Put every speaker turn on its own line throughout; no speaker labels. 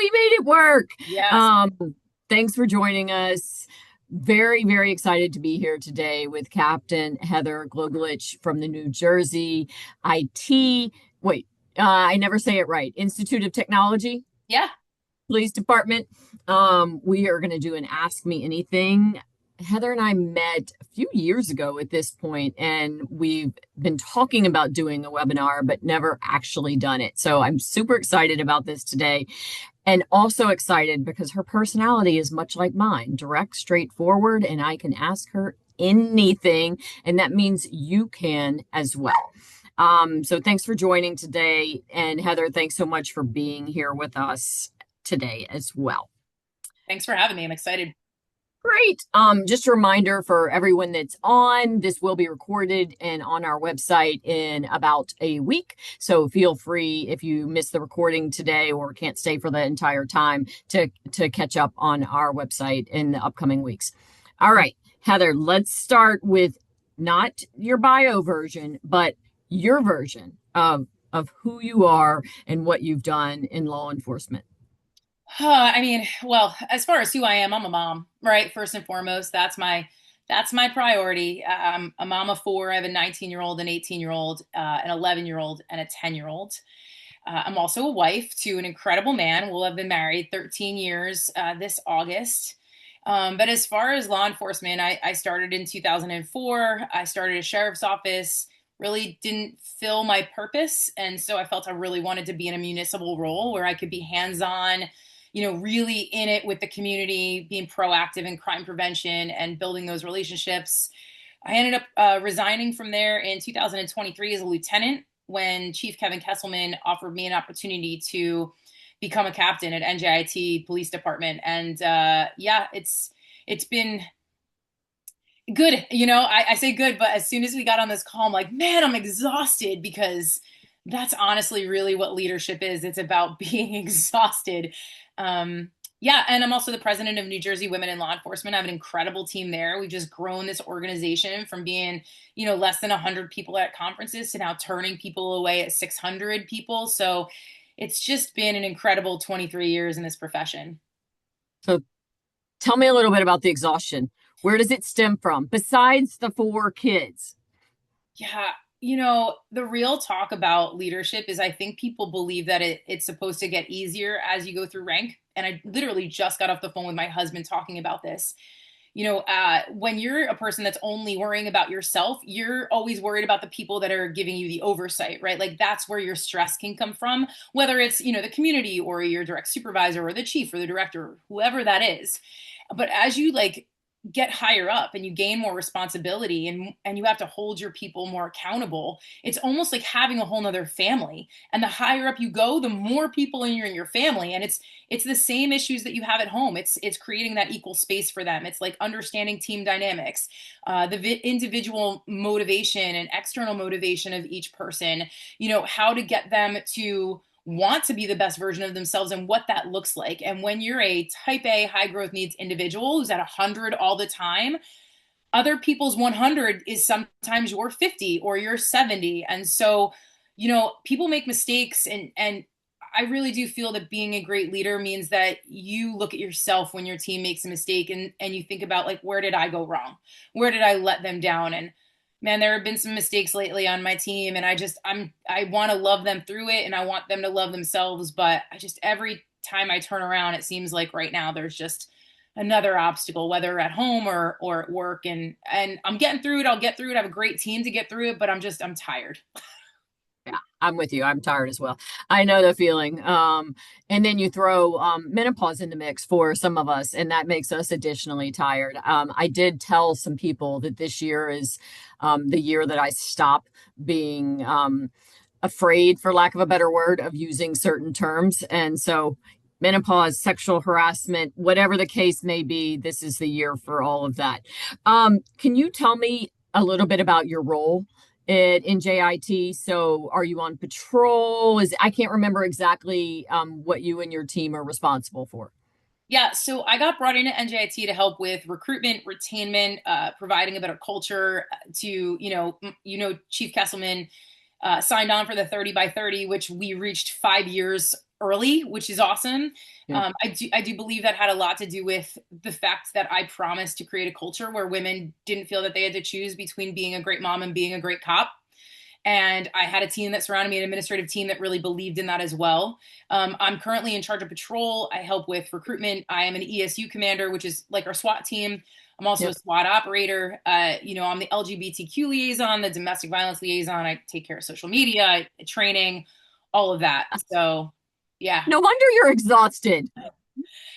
We made it work.
Yes.
Um, Thanks for joining us. Very, very excited to be here today with Captain Heather Glogolich from the New Jersey IT. Wait, I never say it right. Institute of Technology,
Yeah.
Police Department. We are going to do an Ask Me Anything. Heather and I met a few years ago at this point, and we've been talking about doing a webinar, but never actually done it. So I'm super excited about this today. And also excited because her personality is much like mine, direct, straightforward, and I can ask her anything. And that means you can as well. So thanks for joining today. And Heather, thanks so much for being here with us today as well.
Thanks for having me. I'm excited.
Great. Just a reminder for everyone that's on, this will be recorded and on our website in about a week. So feel free if you missed the recording today or can't stay for the entire time to catch up on our website in the upcoming weeks. All right, Heather, let's start with not your bio version, but your version of who you are and what you've done in law enforcement.
I mean, well, as far as who I am, I'm a mom, right? First and foremost, that's my priority. I'm a mom of four. I have a 19-year-old, an 18-year-old, an 11-year-old, and a 10-year-old. I'm also a wife to an incredible man. We'll have been married 13 years this August. But as far as law enforcement, I started in 2004. I started a sheriff's office, really didn't fill my purpose. And so I felt I really wanted to be in a municipal role where I could be hands on, really in it with the community, being proactive in crime prevention and building those relationships. I ended up resigning from there in 2023 as a lieutenant when Chief Kevin Kesselman offered me an opportunity to become a captain at NJIT Police Department. And yeah, it's been good. I say good, but as soon as we got on this call, I'm like, man, I'm exhausted because that's honestly really what leadership is. It's about being exhausted. Yeah, and I'm also the president of New Jersey Women in Law Enforcement. I have an incredible team there. We've just grown this organization from being, less than 100 people at conferences to now turning people away at 600 people. So it's just been an incredible 23 years in this profession.
So tell me a little bit about the exhaustion. Where does it stem from besides the four kids?
Yeah, the real talk about leadership is I think people believe that it's supposed to get easier as you go through rank. And I literally just got off the phone with my husband talking about this. When you're a person that's only worrying about yourself, you're always worried about the people that are giving you the oversight, right? Like that's where your stress can come from, whether it's, the community or your direct supervisor or the chief or the director, whoever that is. But as you get higher up and you gain more responsibility and you have to hold your people more accountable, it's almost like having a whole nother family. And the higher up you go, the more people in your family. And it's the same issues that you have at home. It's creating that equal space for them. It's like understanding team dynamics, individual motivation and external motivation of each person, how to get them to want to be the best version of themselves and what that looks like. And when you're a type A high growth needs individual who's at 100 all the time, other people's 100 is sometimes your 50 or your 70. And so, people make mistakes and I really do feel that being a great leader means that you look at yourself when your team makes a mistake and you think about where did I go wrong? Where did I let them down? And man, there have been some mistakes lately on my team and I want to love them through it and I want them to love themselves. But every time I turn around, it seems like right now there's just another obstacle, whether at home or at work. And I'm getting through it. I'll get through it. I have a great team to get through it, but I'm tired.
Yeah, I'm with you. I'm tired as well. I know the feeling. And then you throw menopause in the mix for some of us, and that makes us additionally tired. I did tell some people that this year is the year that I stop being afraid, for lack of a better word, of using certain terms. And so, menopause, sexual harassment, whatever the case may be, this is the year for all of that. Can you tell me a little bit about your role at NJIT? So are you on patrol? I can't remember exactly what you and your team are responsible for.
Yeah, so I got brought into NJIT to help with recruitment, retainment, providing a better culture to, Chief Kesselman signed on for the 30 by 30, which we reached 5 years early, which is awesome.
Yeah.
I do believe that had a lot to do with the fact that I promised to create a culture where women didn't feel that they had to choose between being a great mom and being a great cop. And I had a team that surrounded me, an administrative team that really believed in that as well. I'm currently in charge of patrol. I help with recruitment. I am an ESU commander, which is like our SWAT team. I'm also a
Yep.
SWAT operator. I'm the LGBTQ liaison, the domestic violence liaison. I take care of social media, training, all of that. So, yeah.
No wonder you're exhausted.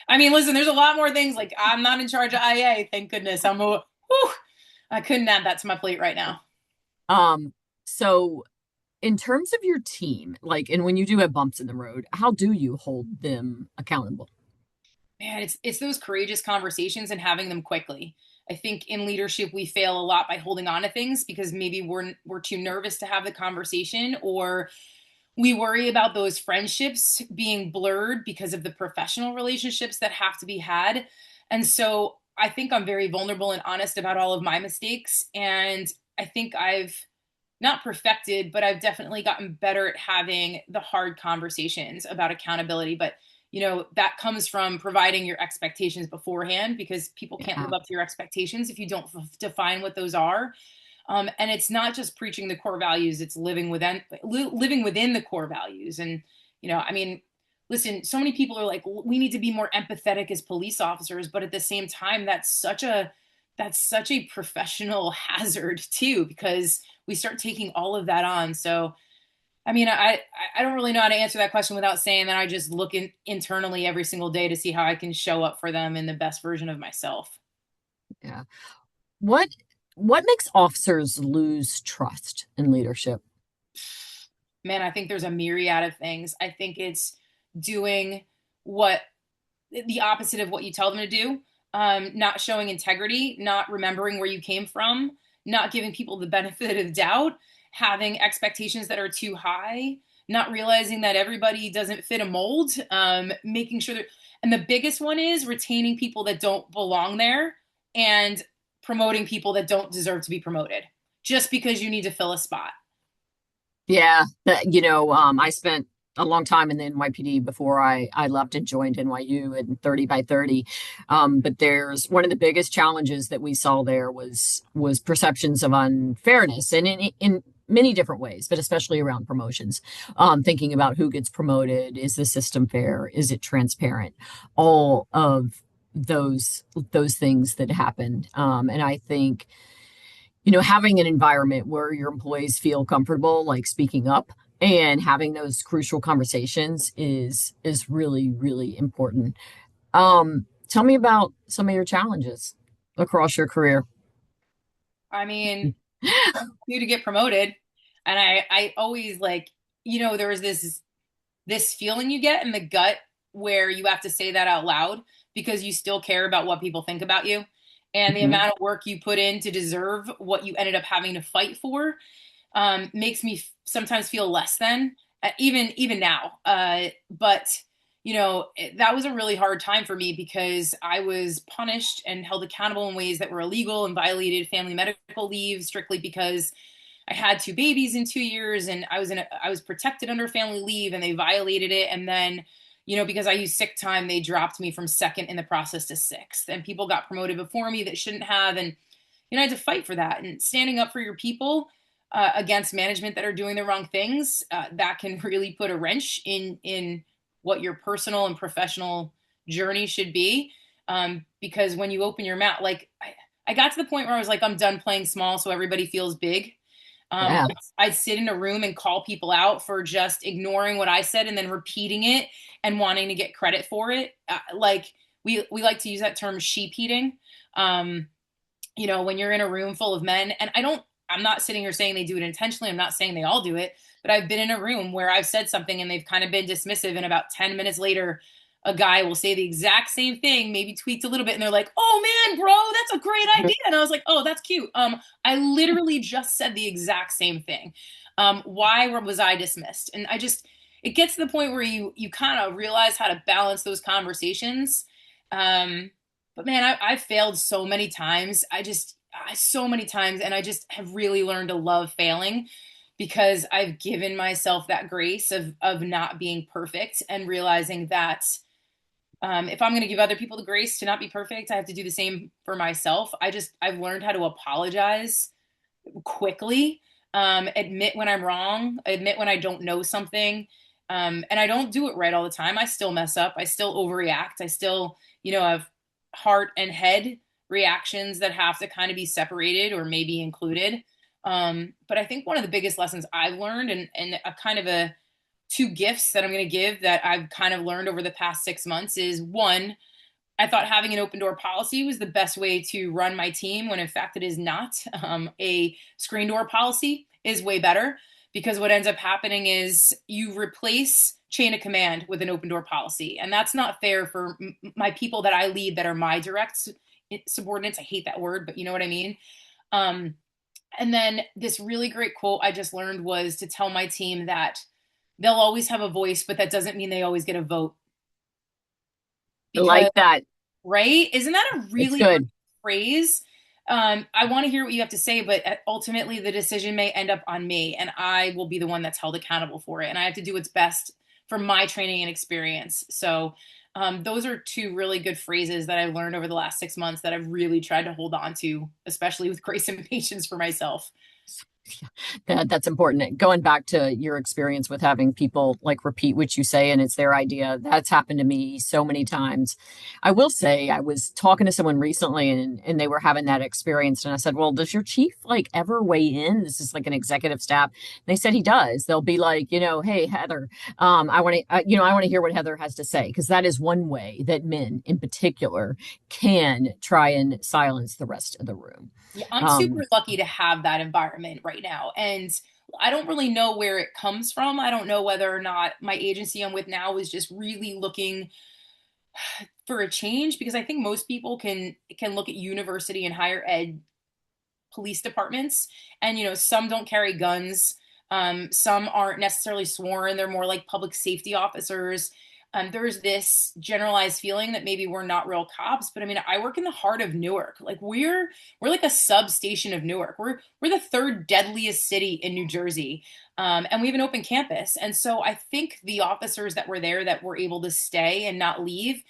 I mean, listen, there's a lot more things. Like, I'm not in charge of IA, thank goodness. I couldn't add that to my plate right now.
So in terms of your team, like, and when you do have bumps in the road, how do you hold them accountable?
Man, it's those courageous conversations and having them quickly. I think in leadership we fail a lot by holding on to things because maybe we're too nervous to have the conversation, or we worry about those friendships being blurred because of the professional relationships that have to be had. And so I think I'm very vulnerable and honest about all of my mistakes. And I think I've not perfected, but I've definitely gotten better at having the hard conversations about accountability. But that comes from providing your expectations beforehand, because people can't
Yeah.
live up to your expectations if you don't define what those are. And it's not just preaching the core values; it's living within the core values. And I mean, listen, so many people are like, we need to be more empathetic as police officers, but at the same time, that's such a professional hazard too, because we start taking all of that on. So, I mean, I don't really know how to answer that question without saying that I just look internally every single day to see how I can show up for them in the best version of myself.
Yeah. What what makes officers lose trust in leadership?
Man, I think there's a myriad of things. I think it's doing what the opposite of what you tell them to do, not showing integrity, not remembering where you came from, not giving people the benefit of the doubt, having expectations that are too high, not realizing that everybody doesn't fit a mold, making sure that, and the biggest one is retaining people that don't belong there and promoting people that don't deserve to be promoted just because you need to fill a spot.
Yeah, I spent a long time in the NYPD before I left and joined NYU in 30 by 30. But there's one of the biggest challenges that we saw there was perceptions of unfairness, and in many different ways, but especially around promotions. Thinking about who gets promoted, is the system fair? Is it transparent? All of those things that happen. And I think having an environment where your employees feel comfortable, like speaking up and having those crucial conversations is really, really important. Tell me about some of your challenges across your career.
I mean, you to get promoted. And I always like, there was this feeling you get in the gut where you have to say that out loud because you still care about what people think about you. And the
Mhm.
amount of work you put in to deserve what you ended up having to fight for makes me sometimes feel less than, even now. But that was a really hard time for me because I was punished and held accountable in ways that were illegal and violated family medical leave strictly because I had two babies in 2 years, and I was protected under family leave, and they violated it. And then, because I used sick time, they dropped me from second in the process to sixth, and people got promoted before me that shouldn't have. And I had to fight for that, and standing up for your people against management that are doing the wrong things. That can really put a wrench in what your personal and professional journey should be. Because when you open your mouth, like I got to the point where I was like, I'm done playing small, so everybody feels big.
Yeah,
I'd sit in a room and call people out for just ignoring what I said and then repeating it and wanting to get credit for it. Like we like to use that term sheep eating. Um, when you're in a room full of men, and I'm not sitting here saying they do it intentionally. I'm not saying they all do it, but I've been in a room where I've said something and they've kind of been dismissive. And about 10 minutes later, a guy will say the exact same thing, maybe tweaked a little bit. And they're like, "Oh man, bro, that's a great idea." And I was like, "Oh, that's cute." I literally just said the exact same thing. Why was I dismissed? And it gets to the point where you kind of realize how to balance those conversations. But man, I failed so many times. So many times, and I just have really learned to love failing because I've given myself that grace of not being perfect and realizing that if I'm going to give other people the grace to not be perfect, I have to do the same for myself. I've learned how to apologize quickly, admit when I'm wrong, admit when I don't know something. And I don't do it right all the time. I still mess up. I still overreact. I still, have heart and head reactions that have to kind of be separated or maybe included. But I think one of the biggest lessons I've learned, and a kind of a two gifts that I'm going to give that I've kind of learned over the past 6 months is one, I thought having an open door policy was the best way to run my team when in fact it is not. A screen door policy is way better because what ends up happening is you replace chain of command with an open door policy. And that's not fair for my people that I lead that are my direct subordinates. I hate that word, but you know what I mean? Um, and then this really great quote I just learned was to tell my team that they'll always have a voice, but that doesn't mean they always get a vote.
I
Because
like that.
right? Isn't that a
It's
really great
good.
phrase? I want to hear what you have to say, but ultimately the decision may end up on me, and I will be the one that's held accountable for it. And I have to do what's best for my training and experience. So, those are two really good phrases that I've learned over the last 6 months that I've really tried to hold on to, especially with grace and patience for myself.
That's important. Going back to your experience with having people like repeat what you say and it's their idea, that's happened to me so many times. I will say I was talking to someone recently and they were having that experience. And I said, well, does your chief like ever weigh in? This is like an executive staff. They said he does. They'll be like, hey, Heather, I want to hear what Heather has to say, because that is one way that men in particular can try and silence the rest of the room.
Yeah, I'm super
Um,
lucky to have that environment right now. And I don't really know where it comes from. I don't know whether or not my agency I'm with now is just really looking for a change because I think most people can look at university and higher ed police departments and some don't carry guns, some aren't necessarily sworn, they're more like public safety officers. There's this generalized feeling that maybe we're not real cops, but I mean, I work in the heart of Newark. Like we're like a substation of Newark. We're the third deadliest city in New Jersey, and we have an open campus. And so I think the officers that were there that were able to stay and not leave,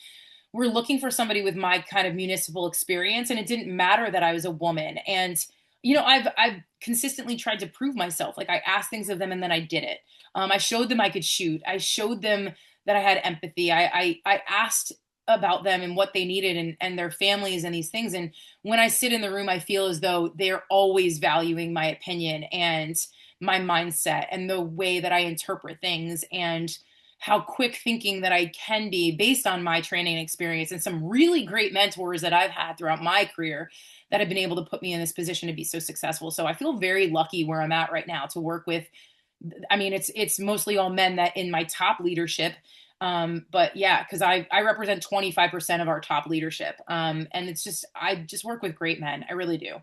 we're looking for somebody with my kind of municipal experience, and it didn't matter that I was a woman. And I've consistently tried to prove myself. Like I asked things of them and then I did it. I showed them I could shoot. I showed them that I had empathy. I asked about them and what they needed and their families and these things. And when I sit in the room, I feel as though they're always valuing my opinion and my mindset and the way that I interpret things and how quick thinking that I can be based on my training and experience and some really great mentors that I've had throughout my career that have been able to put me in this position to be so successful. So I feel very lucky where I'm at right now to work with. I mean, it's mostly all men that in my top leadership. But yeah, because I represent 25% of our top leadership. And I just work with great men. I really do.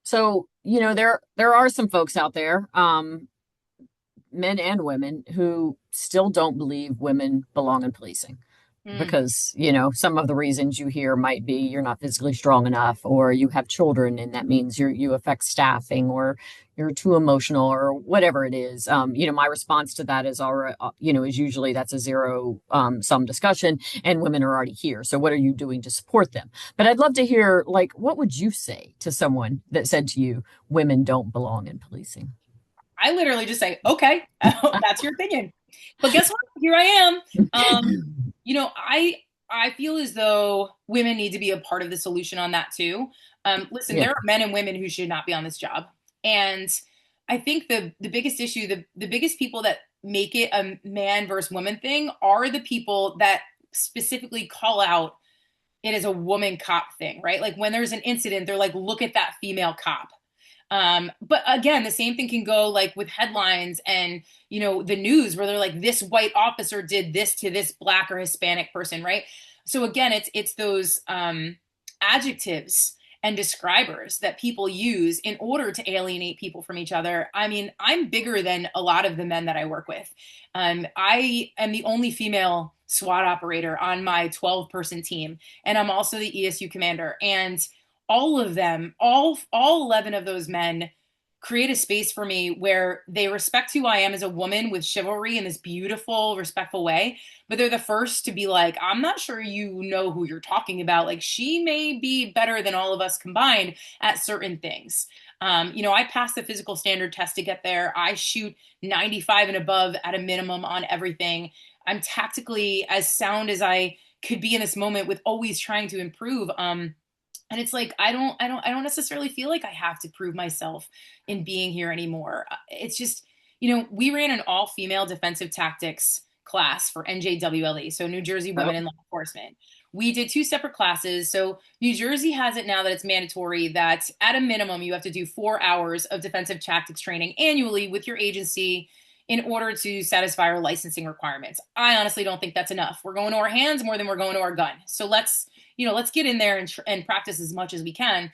So, there are some folks out there, men and women, who still don't believe women belong in policing
Mm.
because, some of the reasons you hear might be you're not physically strong enough, or you have children and that means you affect staffing, or you're too emotional, or whatever it is. My response to that is is usually that's a zero sum discussion and women are already here. So what are you doing to support them? But I'd love to hear, like, what would you say to someone that said to you, women don't belong in policing?
I literally just say, okay, that's your opinion. But guess what? Here I am. You know, I I feel as though women need to be a part of the solution on that too. Listen,
Yeah.
there are men and women who should not be on this job, and I think the biggest issue, the biggest people that make it a man versus woman thing are the people that specifically call out it as a woman cop thing, right? Like when there's an incident, they're like, look at that female cop. But again, the same thing can go like with headlines and the news where they're like, this white officer did this to this black or Hispanic person, right? So again, it's those adjectives and describers that people use in order to alienate people from each other. I mean, I'm bigger than a lot of the men that I work with. I am the only female SWAT operator on my 12-person team, and I'm also the ESU commander. And all of them, all 11 of those men create a space for me where they respect who I am as a woman with chivalry in this beautiful, respectful way. But they're the first to be like, I'm not sure you know who you're talking about. Like, she may be better than all of us combined at certain things. I passed the physical standard test to get there. I shoot 95 and above at a minimum on everything. I'm tactically as sound as I could be in this moment with always trying to improve. And it's like I don't necessarily feel like I have to prove myself in being here anymore. It's just, we ran an all-female defensive tactics class for NJWLE, so New Jersey
Oh,
Women in Law Enforcement. We did two separate classes. So New Jersey has it now that it's mandatory that at a minimum you have to do 4 hours of defensive tactics training annually with your agency in order to satisfy our licensing requirements. I honestly don't think that's enough. We're going to our hands more than we're going to our gun. So let's get in there and practice as much as we can.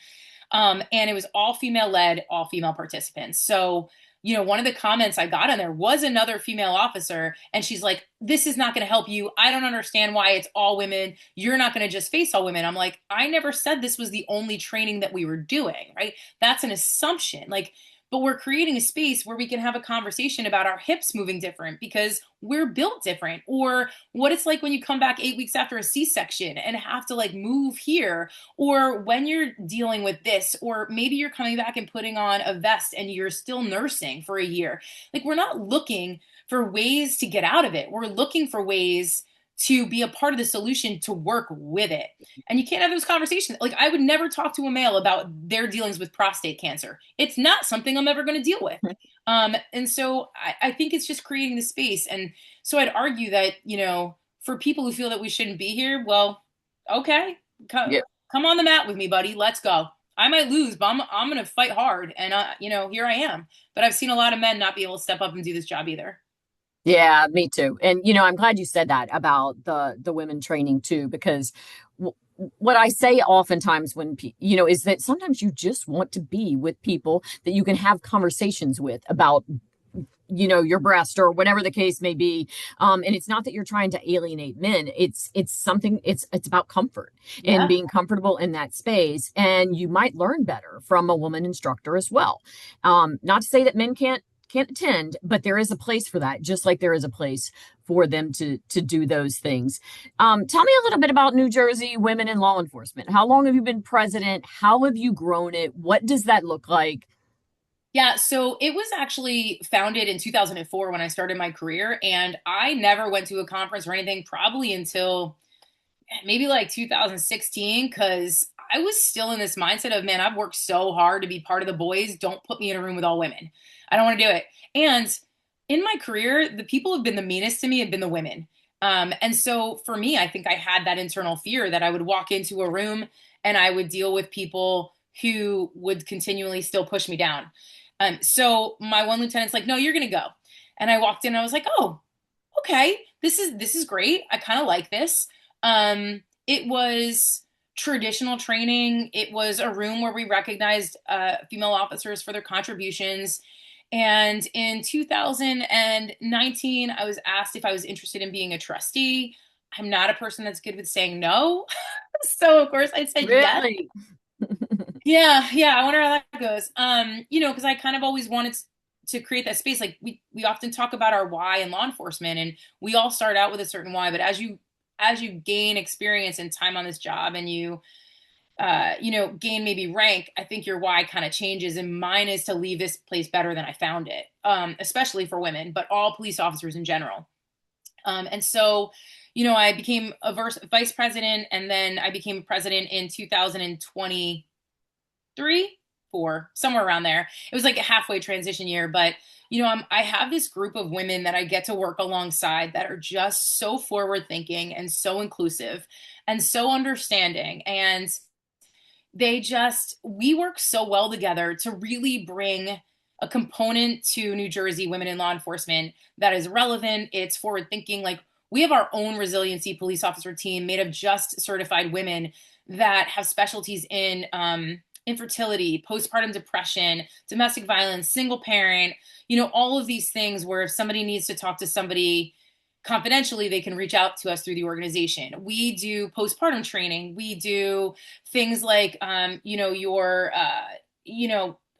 And it was all female led, all female participants. So, one of the comments I got on there was another female officer, and she's like, this is not going to help you. I don't understand why it's all women. You're not going to just face all women. I'm like, I never said this was the only training that we were doing, right? That's an assumption. Like, but we're creating a space where we can have a conversation about our hips moving different because we're built different, or what it's like when you come back 8 weeks after a C-section and have to like move here, or when you're dealing with this, or maybe you're coming back and putting on a vest and you're still nursing for a year. Like, we're not looking for ways to get out of it. We're looking for ways to be a part of the solution, to work with it. And you can't have those conversations. Like, I would never talk to a male about their dealings with prostate cancer. It's not something I'm ever going to deal with. And so I think it's just creating the space. And so I'd argue that, for people who feel that we shouldn't be here, well, okay,
yeah.
come on the mat with me, buddy. Let's go. I might lose, but I'm going to fight hard. And, here I am. But I've seen a lot of men not be able to step up and do this job either.
Yeah, me too. And I'm glad you said that about the women training too, because what I say oftentimes when is that sometimes you just want to be with people that you can have conversations with about your breast or whatever the case may be. And it's not that you're trying to alienate men. It's about comfort and
Yeah.
being comfortable in that space. And you might learn better from a woman instructor as well. Not to say that men can't attend, but there is a place for that, just like there is a place for them to do those things. Tell me a little bit about New Jersey Women in Law Enforcement. How long have you been president? How have you grown it? What does that look like?
Yeah, so it was actually founded in 2004 when I started my career, and I never went to a conference or anything probably until maybe like 2016, because I was still in this mindset of, man, I've worked so hard to be part of the boys. Don't put me in a room with all women. I don't want to do it. And in my career, the people who have been the meanest to me have been the women. And so for me, I think I had that internal fear that I would walk into a room and I would deal with people who would continually still push me down. So my one lieutenant's like, no, you're going to go. And I walked in and I was like, oh, okay, this is great. I kind of like this. It was traditional training. It was a room where we recognized female officers for their contributions. And in 2019, I was asked if I was interested in being a trustee. I'm not a person that's good with saying no. So of course I said yes.
Really?
Yeah, yeah. I wonder how that goes. Because I kind of always wanted to create that space. Like, we often talk about our why in law enforcement, and we all start out with a certain why. But as you gain experience and time on this job, and you gain maybe rank, I think your why kind of changes. And mine is to leave this place better than I found it, especially for women, but all police officers in general. And so, I became a vice president, and then I became president in 2020. 3, 4, somewhere around there. It was like a halfway transition year, but I have this group of women that I get to work alongside that are just so forward thinking and so inclusive and so understanding. And we work so well together to really bring a component to New Jersey Women in Law Enforcement that is relevant. It's forward thinking. Like, we have our own resiliency police officer team made of just certified women that have specialties in infertility, postpartum depression, domestic violence, single parent, all of these things where if somebody needs to talk to somebody confidentially, they can reach out to us through the organization. We do postpartum training. We do things like, your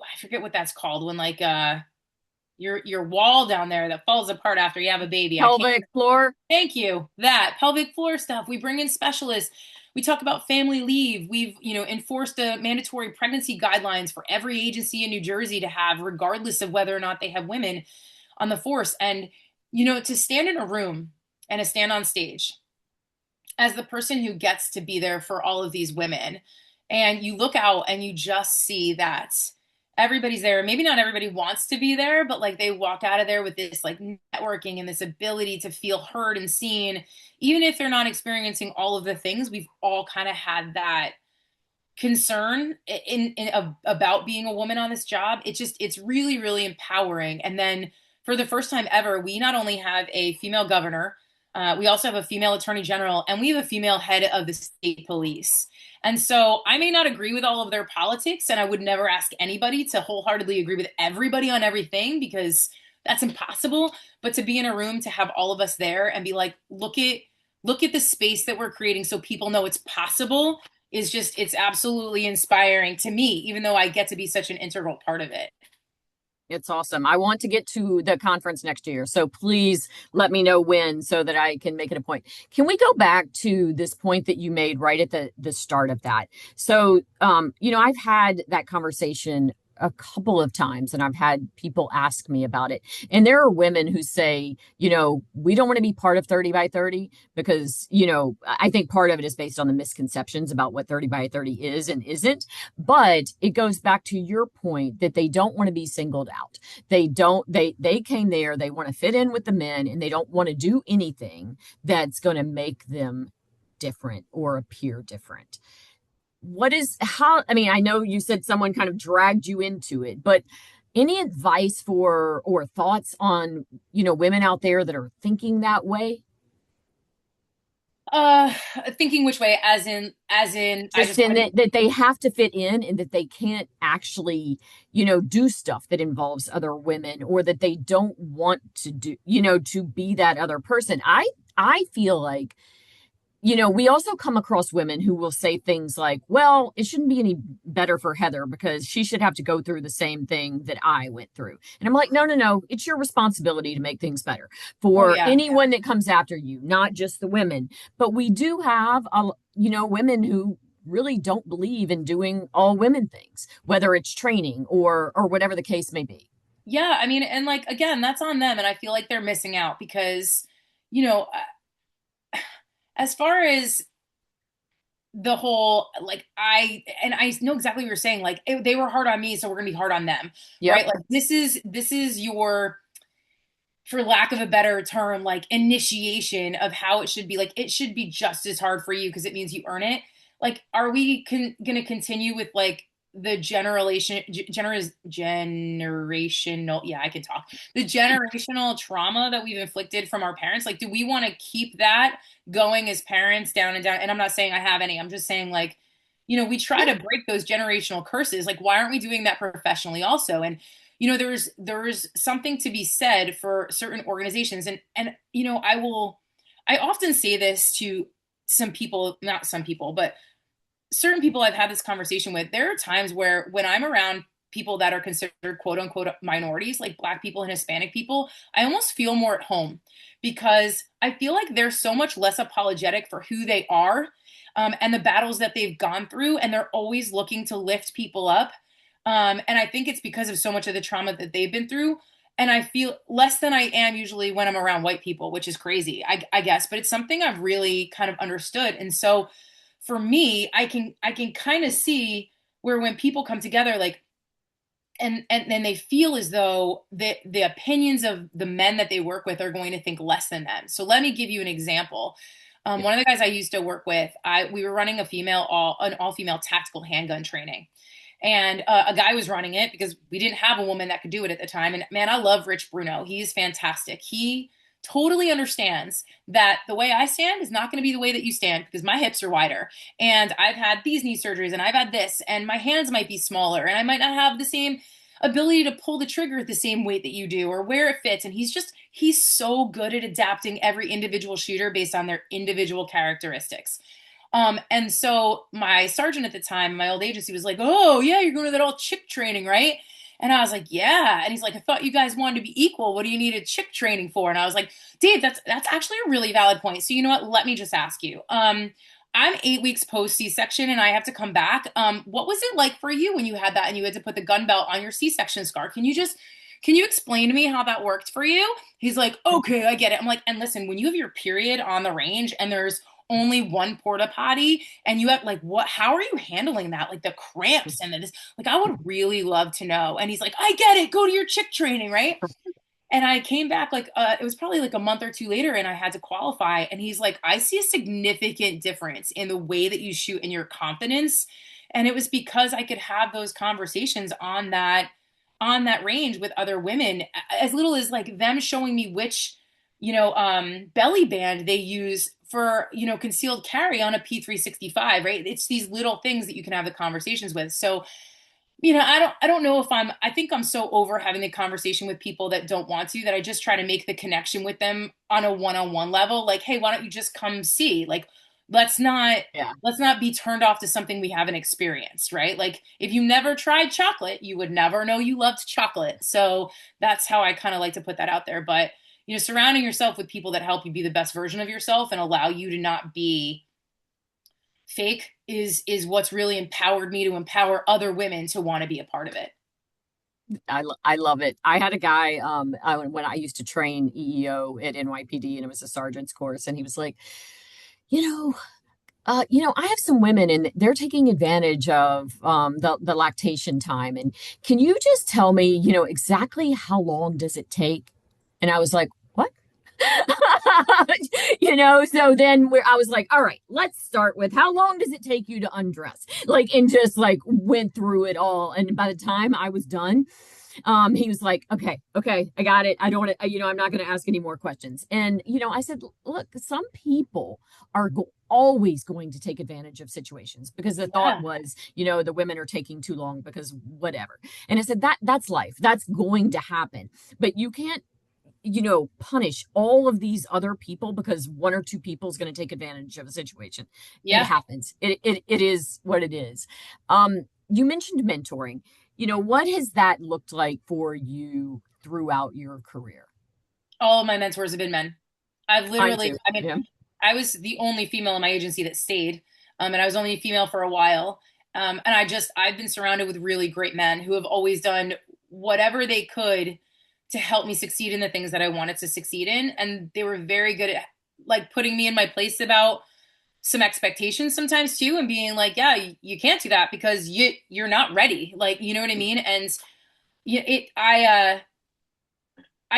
I forget what that's called when like your wall down there that falls apart after you have a baby. I can't.
Pelvic floor.
Thank you. That pelvic floor stuff. We bring in specialists. We talk about family leave. We've, enforced a mandatory pregnancy guidelines for every agency in New Jersey to have, regardless of whether or not they have women on the force. And, to stand in a room and to stand on stage as the person who gets to be there for all of these women, and you look out and you just see that everybody's there. Maybe not everybody wants to be there, but like they walk out of there with this like networking and this ability to feel heard and seen, even if they're not experiencing all of the things. We've all kind of had that concern about being a woman on this job. It's really, really empowering. And then for the first time ever, we not only have a female governor, we also have a female attorney general, and we have a female head of the state police. And so I may not agree with all of their politics, and I would never ask anybody to wholeheartedly agree with everybody on everything, because that's impossible. But to be in a room, to have all of us there and be like, look at the space that we're creating so people know it's possible, it's absolutely inspiring to me, even though I get to be such an integral part of it.
It's awesome. I want to get to the conference next year. So please let me know when so that I can make it a point. Can we go back to this point that you made right at the start of that? So, I've had that conversation a couple of times and I've had people ask me about it. And there are women who say, we don't want to be part of 30 by 30 because, I think part of it is based on the misconceptions about what 30 by 30 is and isn't. But it goes back to your point that they don't want to be singled out. They came there, they want to fit in with the men, and they don't want to do anything that's going to make them different or appear different. I know you said someone kind of dragged you into it, but any advice or thoughts on, women out there that are thinking that way?
Uh, Thinking which way? As in, I
Just
just
in
want to.
that they have to fit in and that they can't actually, do stuff that involves other women, or that they don't want to do, to be that other person. I feel like, we also come across women who will say things like, well, it shouldn't be any better for Heather because she should have to go through the same thing that I went through. And I'm like, no, no, no. It's your responsibility to make things better
Oh
for
yeah.
anyone that comes after you, not just the women. But we do have, women who really don't believe in doing all women things, whether it's training or whatever the case may be.
Yeah, I mean, and like again, that's on them, and I feel like they're missing out because, you know, as far as the whole like I know exactly what you're saying. Like they were hard on me, so we're gonna be hard on them,
Yep.
right? Like this is your, for lack of a better term, like initiation of how it should be. Like it should be just as hard for you because it means you earn it. Like, are we going to continue with like the generational, yeah, I can talk, the generational trauma that we've inflicted from our parents? Like, do we want to keep that going as parents down and down? And I'm not saying I have any. I'm just saying like, we try to break those generational curses. Like, why aren't we doing that professionally also? And there's something to be said for certain organizations, and I often say this to some people, not some people, but certain people I've had this conversation with. There are times where when I'm around people that are considered quote unquote minorities, like Black people and Hispanic people, I almost feel more at home because I feel like they're so much less apologetic for who they are, and the battles that they've gone through, and they're always looking to lift people up. And I think it's because of so much of the trauma that they've been through. And I feel less than I am usually when I'm around white people, which is crazy, I guess. But it's something I've really kind of understood. And so for me, I can kind of see where when people come together, like, and then they feel as though the opinions of the men that they work with are going to think less than them. So let me give you an example.
Yeah.
One of the guys I used to work with, we were running an all female tactical handgun training. And a guy was running it because we didn't have a woman that could do it at the time. And man, I love Rich Bruno. He's fantastic. He totally understands that the way I stand is not going to be the way that you stand because my hips are wider and I've had these knee surgeries and I've had this and my hands might be smaller and I might not have the same ability to pull the trigger at the same weight that you do or where it fits. And he's so good at adapting every individual shooter based on their individual characteristics. And so my sergeant at the time, my old agency, was like, "Oh yeah, you're going to that all chick training, right?" And I was like, yeah. And he's like, I thought you guys wanted to be equal. What do you need a chick training for? And I was like, Dave, that's actually a really valid point. So you know what? Let me just ask you. I'm 8 weeks post C-section and I have to come back. What was it like for you when you had that and you had to put the gun belt on your C-section scar? Can you explain to me how that worked for you? He's like, okay, I get it. I'm like, and listen, when you have your period on the range and there's only one porta potty and you have like what how are you handling that, like the cramps and this, like I would really love to know. And he's like, I get it, go to your chick training, right? And I came back like it was probably like a month or two later and I had to qualify and he's like, I see a significant difference in the way that you shoot and your confidence. And it was because I could have those conversations on that range with other women, as little as like them showing me which belly band they use for concealed carry on a P365, right? It's these little things that you can have the conversations with. So I don't know if I think I'm so over having the conversation with people that don't want to, that I just try to make the connection with them on a one-on-one level. Like, hey, why don't you just come see? Like, let's not
Yeah.
let's not be turned off to something we haven't experienced, right? Like, if you never tried chocolate, you would never know you loved chocolate. So that's how I kind of like to put that out there. But surrounding yourself with people that help you be the best version of yourself and allow you to not be fake is what's really empowered me to empower other women to want to be a part of it.
I love it. I had a guy when I used to train EEO at NYPD, and it was a sergeant's course, and he was like, you know, I have some women and they're taking advantage of the lactation time. And can you just tell me, exactly how long does it take? And I was like, what? So then I was like, all right, let's start with how long does it take you to undress? Like, and just like went through it all. And by the time I was done, he was like, okay, I got it. I don't want to, I'm not going to ask any more questions. And, I said, look, some people are always going to take advantage of situations because the thought
Yeah.
was, the women are taking too long because whatever. And I said, that's life. That's going to happen. But you can't, punish all of these other people because one or two people is going to take advantage of a situation. It
Yeah.
happens. It is what it is. You mentioned mentoring. What has that looked like for you throughout your career?
All of my mentors have been men. I've
Mine
literally,
too.
I mean,
Yeah.
I was the only female in my agency that stayed, and I was only female for a while. And I've been surrounded with really great men who have always done whatever they could to help me succeed in the things that I wanted to succeed in. And they were very good at like putting me in my place about some expectations sometimes too, and being like, yeah, you can't do that because you're not ready. Like, you know what I mean? And it, I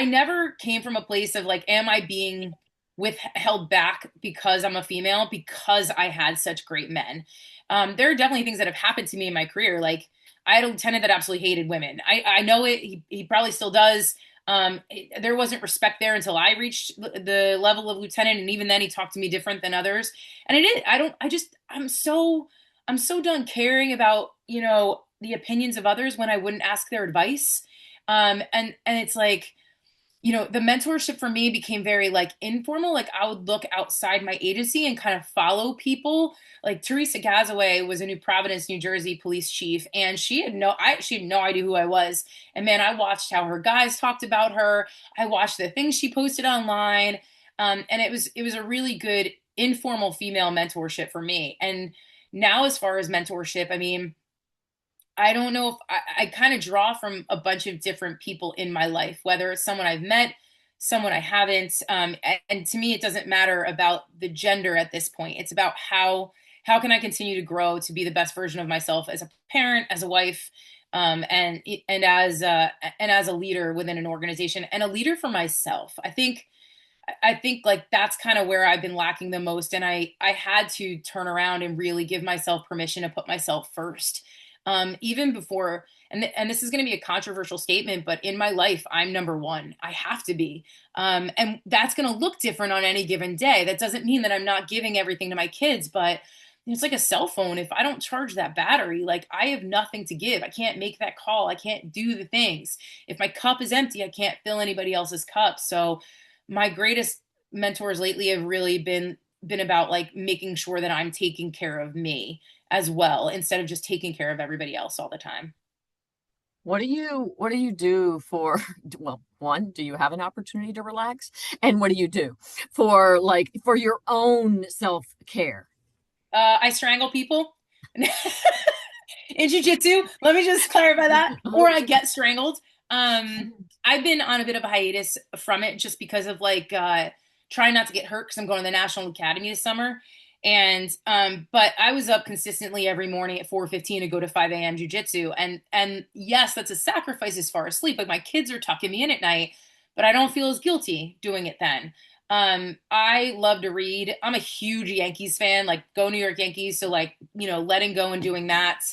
never came from a place of like, am I being withheld back because I'm a female, because I had such great men. There are definitely things that have happened to me in my career. Like, I had a lieutenant that absolutely hated women. I know it. He probably still does. There wasn't respect there until I reached the level of lieutenant. And even then he talked to me different than others. And I did. I don't, I just, I'm so done caring about, the opinions of others when I wouldn't ask their advice. And it's like, the mentorship for me became very like informal. Like, I would look outside my agency and kind of follow people. Like, Teresa Gazaway was a New Providence, New Jersey police chief, and she had no idea who I was. And man, I watched how her guys talked about her. I watched the things she posted online. And it was a really good informal female mentorship for me. And now, as far as mentorship, I mean, I don't know if I kind of draw from a bunch of different people in my life, whether it's someone I've met, someone I haven't. And to me, it doesn't matter about the gender at this point. It's about how can I continue to grow to be the best version of myself as a parent, as a wife, and as a leader within an organization and a leader for myself. I think like that's kind of where I've been lacking the most. And I had to turn around and really give myself permission to put myself first. Even before, and this is going to be a controversial statement, but in my life, I'm number one. I have to be. And that's going to look different on any given day. That doesn't mean that I'm not giving everything to my kids, but it's like a cell phone. If I don't charge that battery, like I have nothing to give. I can't make that call. I can't do the things. If my cup is empty, I can't fill anybody else's cup. So my greatest mentors lately have really been about like making sure that I'm taking care of me as well instead of just taking care of everybody else all the time.
What do you do for, well, one, do you have an opportunity to relax? And what do you do for for your own self-care?
I strangle people. In jujitsu, let me just clarify that, or I get strangled. Um, I've been on a bit of a hiatus from it just because of trying not to get hurt because I'm going to the National Academy this summer. And but I was up consistently every morning at 4:15 to go to 5 a.m. jujitsu. And yes, that's a sacrifice as far as sleep. Like my kids are tucking me in at night, but I don't feel as guilty doing it then. I love to read. I'm a huge Yankees fan, like go New York Yankees. So letting go and doing that.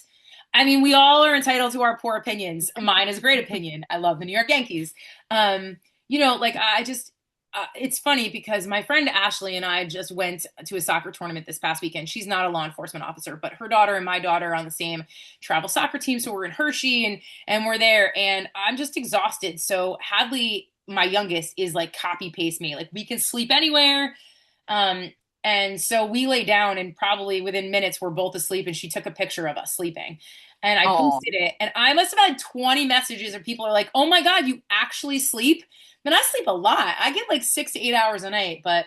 I mean, we all are entitled to our poor opinions. Mine is a great opinion. I love the New York Yankees. I just, it's funny because my friend Ashley and I just went to a soccer tournament this past weekend. She's not a law enforcement officer, but her daughter and my daughter are on the same travel soccer team. So we're in Hershey and we're there and I'm just exhausted. So Hadley, my youngest, is like copy paste me. Like we can sleep anywhere. Um, and so we lay down and probably within minutes we're both asleep and she took a picture of us sleeping. And I
Oh,
posted it and I must have had 20 messages and people are like, "Oh my God, you actually sleep?" Man, I sleep a lot. I get like 6 to 8 hours a night, but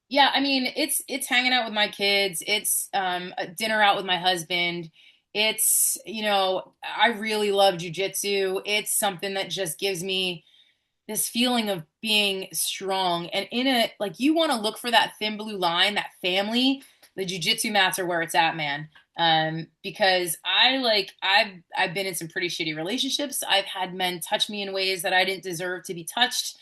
yeah, I mean, it's hanging out with my kids. It's a dinner out with my husband. It's, I really love jujitsu. It's something that just gives me this feeling of being strong and in a like you want to look for that thin blue line, that family. The jujitsu mats are where it's at, man. Because I've been in some pretty shitty relationships. I've had men touch me in ways that I didn't deserve to be touched.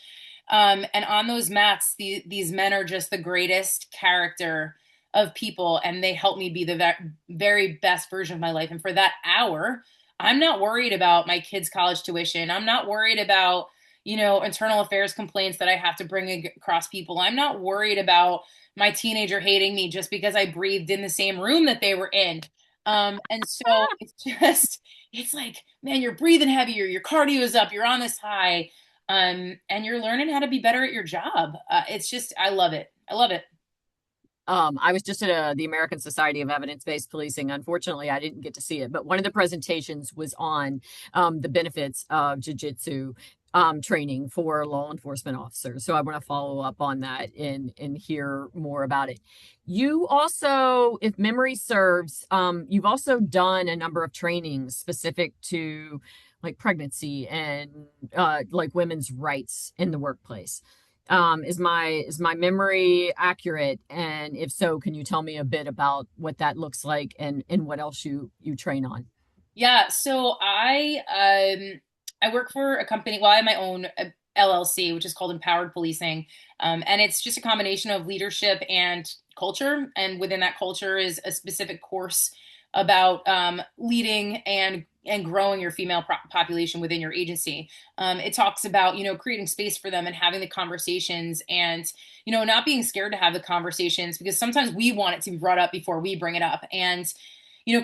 And on those mats, these men are just the greatest character of people, and they help me be the very best version of my life. And for that hour, I'm not worried about my kids' college tuition. I'm not worried about internal affairs complaints that I have to bring across people. I'm not worried about my teenager hating me just because I breathed in the same room that they were in. And so it's like, man, you're breathing heavier, your cardio is up, you're on this high, and you're learning how to be better at your job. It's just, I love it. I love it.
I was just at the American Society of Evidence-Based Policing. Unfortunately, I didn't get to see it, but one of the presentations was on the benefits of jujitsu training for law enforcement officers. So I want to follow up on that and hear more about it. You also, if memory serves, you've also done a number of trainings specific to like pregnancy and like women's rights in the workplace. Is my memory accurate? And if so, can you tell me a bit about what that looks like and what else you train on?
Yeah, so I work for a company. Well, I have my own LLC, which is called Empowered Policing, and it's just a combination of leadership and culture. And within that culture is a specific course about leading and growing your female population within your agency. It talks about creating space for them and having the conversations, and not being scared to have the conversations because sometimes we want it to be brought up before we bring it up. And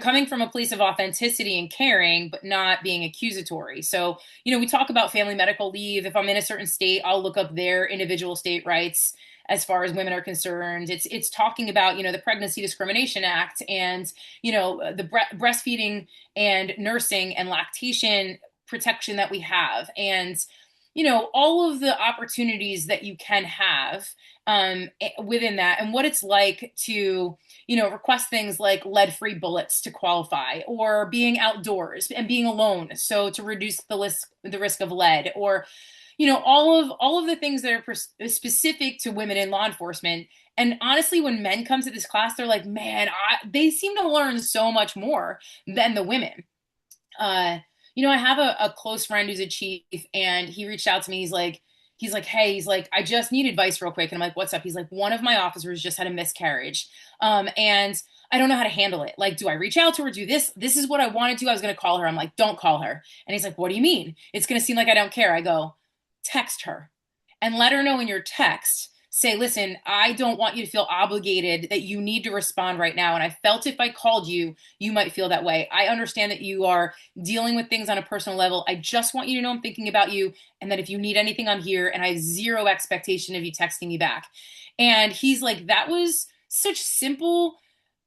coming from a place of authenticity and caring, but not being accusatory. So, we talk about family medical leave. If I'm in a certain state, I'll look up their individual state rights as far as women are concerned. It's talking about, the Pregnancy Discrimination Act and, the breastfeeding and nursing and lactation protection that we have. And, all of the opportunities that you can have within that and what it's like to request things like lead-free bullets to qualify, or being outdoors and being alone, so to reduce the risk of lead, or all of the things that are specific to women in law enforcement. And honestly, when men come to this class, they're like, man, they seem to learn so much more than the women. Uh, I have a close friend who's a chief, and he reached out to me. He's like, hey, I just need advice real quick. And I'm like, what's up? He's like, one of my officers just had a miscarriage. And I don't know how to handle it. Like, do I reach out to her? Do this? This is what I want to do. I was going to call her. I'm like, don't call her. And he's like, what do you mean? It's going to seem like I don't care. I go, text her and let her know in your text. Say, listen, I don't want you to feel obligated that you need to respond right now. And I felt if I called you, you might feel that way. I understand that you are dealing with things on a personal level. I just want you to know I'm thinking about you, and that if you need anything, I'm here. And I have zero expectation of you texting me back. And he's like, that was such simple,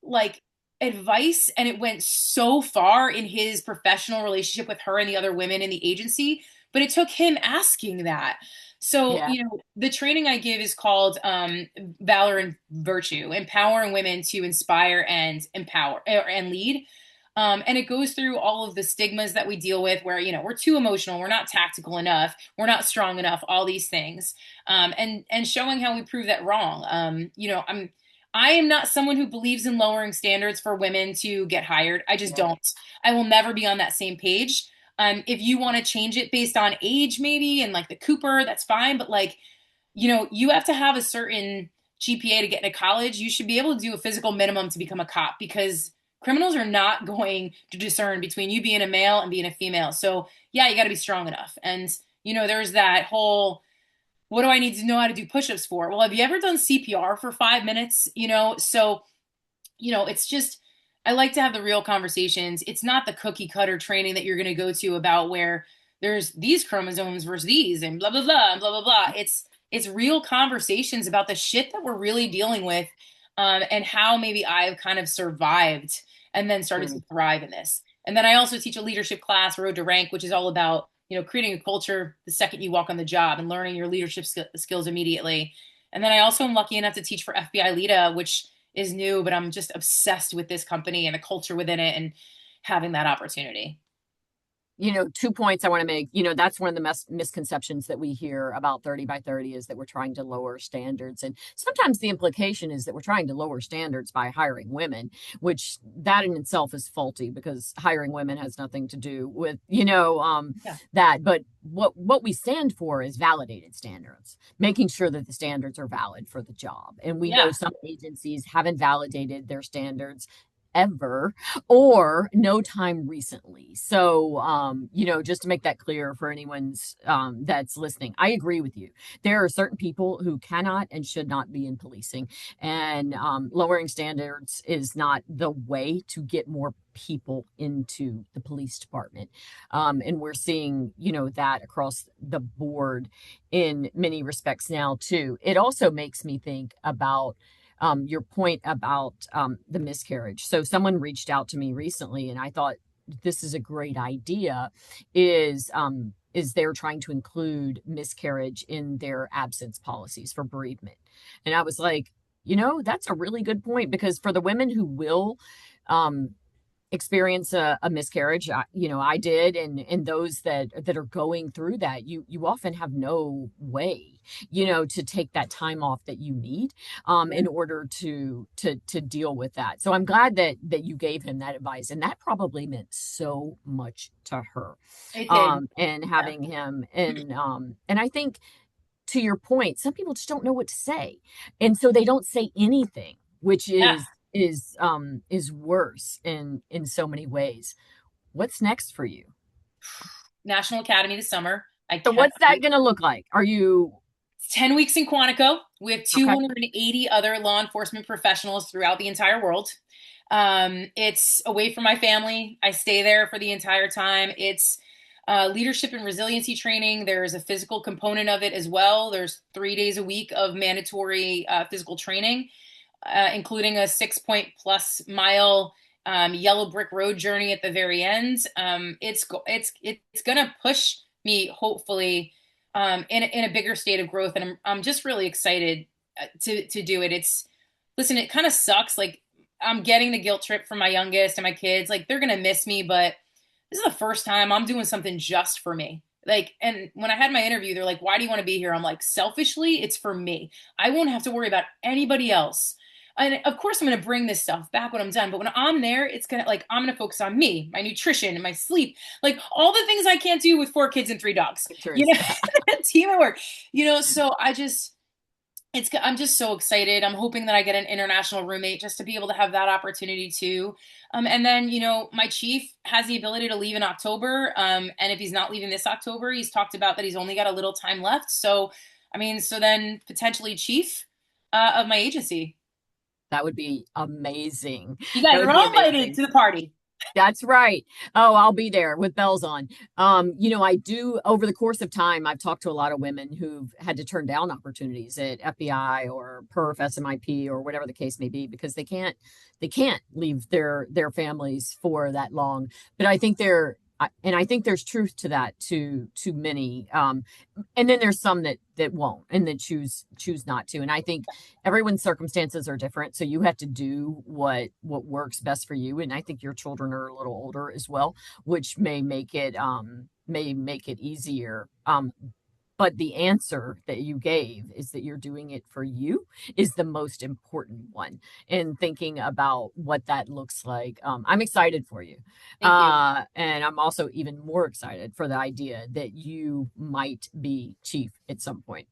like, advice, and it went so far in his professional relationship with her and the other women in the agency, but it took him asking that. So,
Yeah.
the training I give is called Valor and Virtue, empowering women to inspire and empower and lead. And it goes through all of the stigmas that we deal with where, we're too emotional, we're not tactical enough, we're not strong enough, all these things. And showing how we prove that wrong. I am not someone who believes in lowering standards for women to get hired. I just
Yeah.
don't. I will never be on that same page. If you want to change it based on age, maybe, and like the Cooper, that's fine. But like, you have to have a certain GPA to get into college. You should be able to do a physical minimum to become a cop because criminals are not going to discern between you being a male and being a female. So, yeah, you got to be strong enough. And, there's that whole, what do I need to know how to do push-ups for? Well, have you ever done CPR for 5 minutes? So, it's just, I like to have the real conversations. It's not the cookie cutter training that you're going to go to about where there's these chromosomes versus these and blah, blah, blah, and blah, blah, blah. It's real conversations about the shit that we're really dealing with, and how maybe I've kind of survived and then started to
Mm.
thrive in this. And then I also teach a leadership class, Road to Rank, which is all about, creating a culture the second you walk on the job and learning your leadership skills immediately. And then I also am lucky enough to teach for FBI-LEEDA, which is new, but I'm just obsessed with this company and the culture within it and having that opportunity.
2 points I want to make. That's one of the misconceptions that we hear about 30 by 30 is that we're trying to lower standards. And sometimes the implication is that we're trying to lower standards by hiring women, which that in itself is faulty because hiring women has nothing to do with,
Yeah.
that. But what we stand for is validated standards, making sure that the standards are valid for the job. And we know
Yeah.
some agencies haven't validated their standards ever or no time recently. So, just to make that clear for anyone's that's listening, I agree with you. There are certain people who cannot and should not be in policing, and lowering standards is not the way to get more people into the police department. And we're seeing, that across the board in many respects now, too. It also makes me think about your point about the miscarriage. So someone reached out to me recently, and I thought this is a great idea. Is they're trying to include miscarriage in their absence policies for bereavement, and I was like, that's a really good point because for the women who will um, experience a miscarriage, I did, and those that are going through that, you often have no way, to take that time off that you need in order to deal with that. So I'm glad that you gave him that advice, and that probably meant so much to her,
It did.
and
Yeah.
having him, and I think to your point, some people just don't know what to say, and so they don't say anything, which
Yeah.
is worse in so many ways. What's next for you?
National Academy this summer. I
So
cannot
what's that
wait.
going to look like? Are you
10 weeks in Quantico. We have
okay?
280 other law enforcement professionals throughout the entire world. It's away from my family. I stay there for the entire time. It's leadership and resiliency training. There's a physical component of it as well. There's 3 days a week of mandatory physical training, including a 6-point-plus-mile yellow brick road journey at the very end. It's gonna push me hopefully in a bigger state of growth, and I'm just really excited to do it. Listen, it kind of sucks. Like I'm getting the guilt trip from my youngest and my kids. Like they're gonna miss me, but this is the first time I'm doing something just for me. Like, and when I had my interview, they're like, "Why do you want to be here?" I'm like, selfishly, it's for me. I won't have to worry about anybody else. And of course, I'm going to bring this stuff back when I'm done. But when I'm there, it's going to like, I'm going to focus on me, my nutrition, and my sleep, like all the things I can't do with 4 kids and 3 dogs, you
Pictures.
know, team at work, so I'm just so excited. I'm hoping that I get an international roommate just to be able to have that opportunity too. And then, my chief has the ability to leave in October. And if he's not leaving this October, he's talked about that he's only got a little time left. So, so then potentially chief of my agency.
That would be amazing.
You
That
guys
would
are
be
all invited
amazing.
to the party.
That's right. Oh, I'll be there with bells on. I do over the course of time, I've talked to a lot of women who've had to turn down opportunities at FBI or PERF, SMIP, or whatever the case may be, because they can't leave their families for that long. But I think and I think there's truth to that to many. And then there's some that won't and that choose not to. And I think everyone's circumstances are different, so you have to do what works best for you. And I think your children are a little older as well, which may make it easier. But the answer that you gave is that you're doing it for you is the most important one. And thinking about what that looks like. I'm excited for you.
Thank you.
And I'm also even more excited for the idea that you might be chief at some point.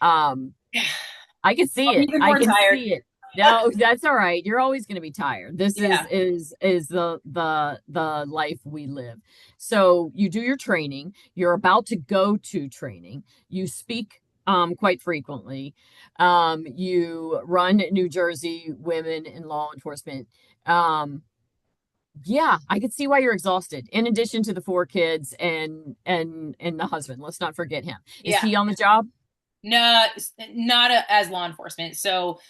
Um, I can see
I'm
it.
even
I
more
can
tired.
see it. No, that's all right. You're always going to be tired. This is
Yeah.
is is the life we live. So you do your training. You're about to go to training. You speak quite frequently. You run New Jersey Women in Law Enforcement. Um, yeah, I could see why you're exhausted. In addition to the four kids and the husband. Let's not forget him. Is
Yeah.
he on the job?
No, not as law enforcement. So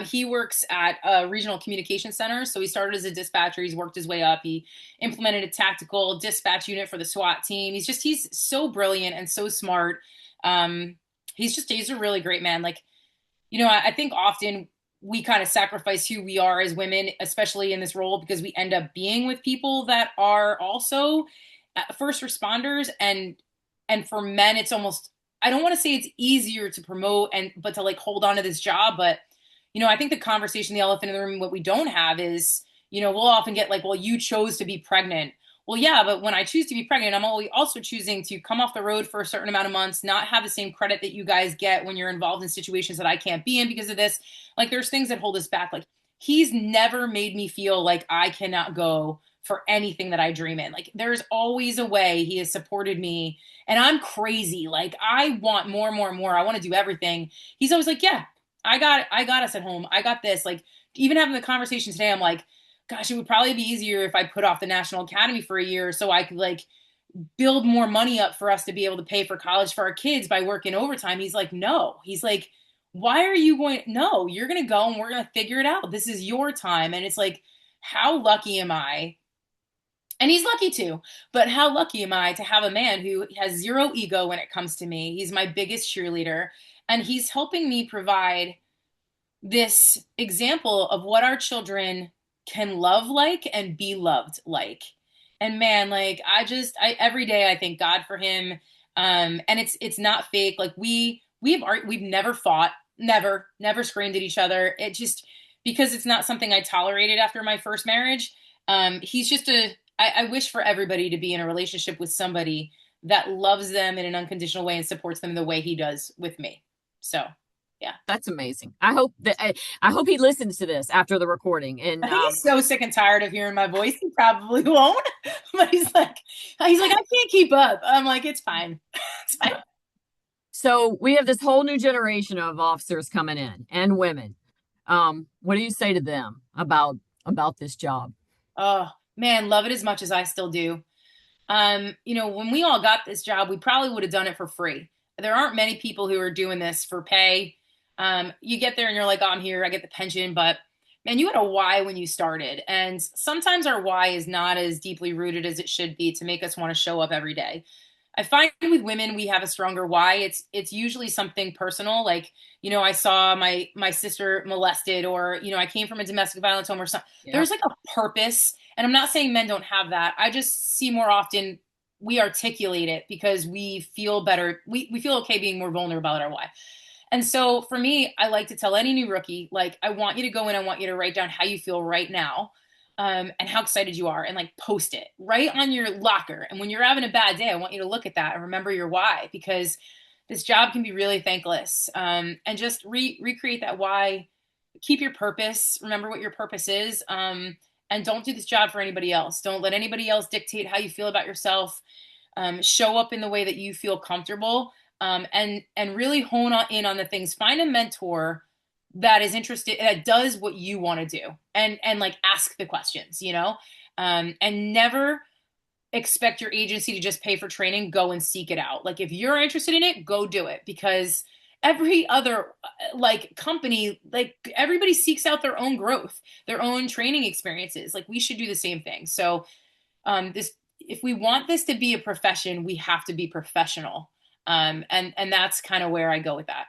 he works at a regional communication center. So he started as a dispatcher. He's worked his way up. He implemented a tactical dispatch unit for the SWAT team. He's so brilliant and so smart. Um, he's a really great man. Like, I think often we kind of sacrifice who we are as women, especially in this role, because we end up being with people that are also first responders. And for men, it's almost, I don't want to say it's easier to promote but to like hold on to this job. But, I think the conversation, the elephant in the room, what we don't have is, we'll often get like, well, you chose to be pregnant. Well, yeah, but when I choose to be pregnant, I'm also choosing to come off the road for a certain amount of months, not have the same credit that you guys get when you're involved in situations that I can't be in because of this. Like, there's things that hold us back. Like, he's never made me feel like I cannot go for anything that I dream in. Like, there's always a way he has supported me. And I'm crazy. Like, I want more, more, more. I want to do everything. He's always like, yeah, I got us at home. I got this. Like, even having the conversation today, I'm like, gosh, it would probably be easier if I put off the National Academy for a year so I could like build more money up for us to be able to pay for college for our kids by working overtime. He's like, no. He's like, why are you going? No, you're going to go and we're going to figure it out. This is your time. And it's like, how lucky am I? And he's lucky too, but how lucky am I to have a man who has zero ego when it comes to me? He's my biggest cheerleader, and he's helping me provide this example of what our children can love like and be loved like. And man, like I every day I thank God for him. And it's not fake. Like we've never fought, never screamed at each other. It just because it's not something I tolerated after my first marriage. He's just I wish for everybody to be in a relationship with somebody that loves them in an unconditional way and supports them the way he does with me. So yeah.
That's amazing. I hope he listens to this after the recording.
I
And
think he's so sick and tired of hearing my voice. He probably won't. But he's like, I can't keep up. I'm like, it's fine. It's fine.
so we have this whole new generation of officers coming in and women. What do you say to them about this job?
Oh man, love it as much as I still do. When we all got this job, we probably would have done it for free. There aren't many people who are doing this for pay. You get there and you're like, oh, I'm here, I get the pension, but man, you had a why when you started. And sometimes our why is not as deeply rooted as it should be to make us want to show up every day. I find with women we have a stronger why. It's usually something personal, like I saw my sister molested, or I came from a domestic violence home or something.
Yeah,
There's like a purpose, and I'm not saying men don't have that. I just see more often we articulate it because we feel better. We feel okay being more vulnerable about our why. And so for me, I like to tell any new rookie, like, I want you to go in, I want you to write down how you feel right now, and how excited you are, and like post it right on your locker. And when you're having a bad day, I want you to look at that and remember your why, because this job can be really thankless. And just recreate that why, keep your purpose, remember what your purpose is. And don't do this job for anybody else. Don't let anybody else dictate how you feel about yourself. Show up in the way that you feel comfortable, and really in on the things. Find a mentor that is interested, that does what you want to do, and like ask the questions, And never expect your agency to just pay for training. Go and seek it out. Like if you're interested in it, go do it, because every other like company, like everybody seeks out their own growth, their own training experiences. Like we should do the same thing. So this, if we want this to be a profession, we have to be professional. And that's kind of where I go with that.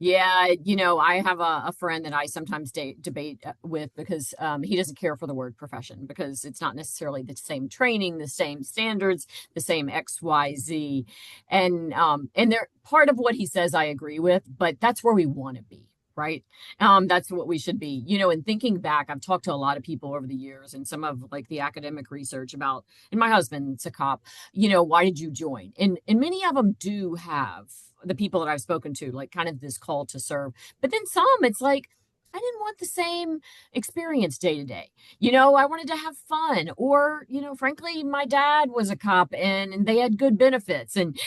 Yeah, I have a friend that I sometimes debate with because he doesn't care for the word profession because it's not necessarily the same training, the same standards, the same X, Y, Z, and there part of what he says I agree with, but that's where we want to be. Right. That's what we should be. And thinking back, I've talked to a lot of people over the years and some of like the academic research about, and my husband's a cop, why did you join? And many of them do have the people that I've spoken to, like kind of this call to serve. But then some, it's like, I didn't want the same experience day to day. I wanted to have fun. Or, frankly, my dad was a cop and they had good benefits. And,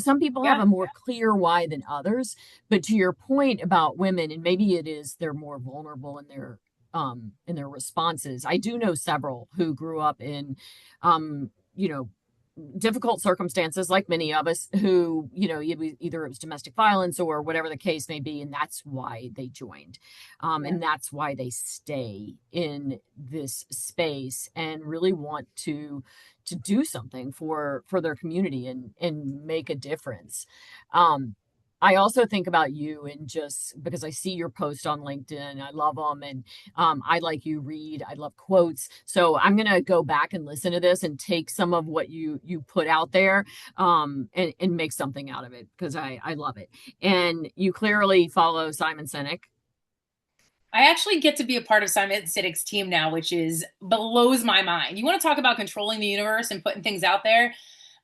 some people have
Yeah.
a more clear why than others. But to your point about women, and maybe it is they're more vulnerable in their responses. I do know several who grew up in um, you know, difficult circumstances like many of us who either it was domestic violence or whatever the case may be, and that's why they joined,
Yeah.
and that's why they stay in this space and really want to do something for their community and make a difference. I also think about you, and just because I see your post on LinkedIn, I love them, and I like you read. I love quotes, so I'm gonna go back and listen to this and take some of what you put out there, and make something out of it because I love it. And you clearly follow Simon Sinek.
I actually get to be a part of Simon Sinek's team now, which is blows my mind. You want to talk about controlling the universe and putting things out there?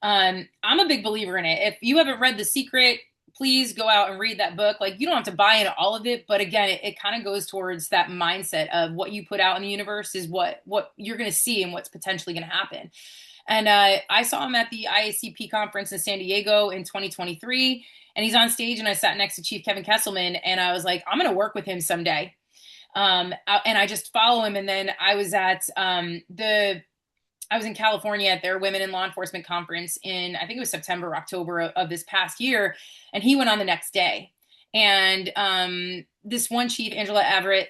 I'm a big believer in it. If you haven't read The Secret, please go out and read that book. Like you don't have to buy into all of it, but again, it kind of goes towards that mindset of what you put out in the universe is what you're going to see and what's potentially going to happen. And I saw him at the IACP conference in San Diego in 2023, and he's on stage, and I sat next to Chief Kevin Kesselman, and I was like, I'm going to work with him someday. And I just follow him. And then I was at I was in California at their Women in Law Enforcement conference in, I think it was September, October of this past year. And he went on the next day. And this one chief, Angela Everett